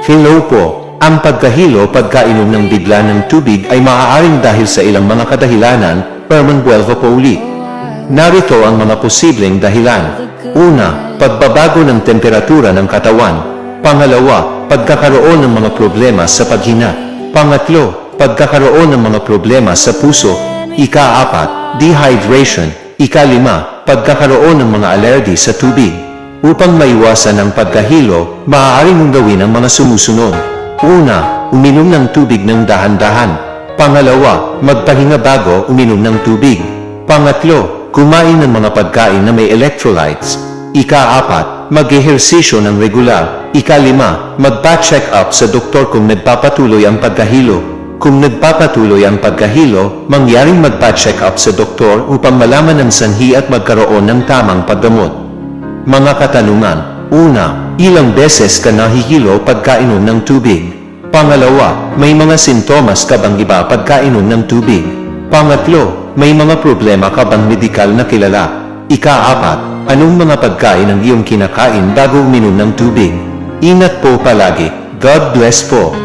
Hello po. Ang pagkahilo pagkainom ng bigla ng tubig ay maaaring dahil sa ilang mga kadahilanan, permanbuelva po ulit. Narito ang mga posibleng dahilan. Una, pagbabago ng temperatura ng katawan. Pangalawa, pagkakaroon ng mga problema sa paghina. Pangatlo, pagkakaroon ng mga problema sa puso. Ika-4, dehydration. Ika-5, pagkakaroon ng mga allergy sa tubig. Upang maiwasan ang pagkahilo, maaari mong gawin ang mga sumusunod. Una, uminom ng tubig ng dahan-dahan. Pangalawa, magpahinga bago uminom ng tubig. Pangatlo, kumain ng mga pagkain na may electrolytes. Ika-4, mag-ehersisyo ng regular. Ika-5, magpa-check up sa doktor kung nagpapatuloy ang pagkahilo. Kung nagpapatuloy ang pagkahilo, mangyaring magpa-check up sa doktor upang malaman ang sanhi at magkaroon ng tamang paggamot. Mga katanungan. Una, ilang beses ka nahihilo pagkainom ng tubig? Pangalawa, may mga sintomas ka bang iba pagkainom ng tubig? Pangatlo, may mga problema ka bang medikal na kilala? Ika-4, anong mga pagkain ang iyong kinakain bago uminom ng tubig? Ingat po palagi. God bless po.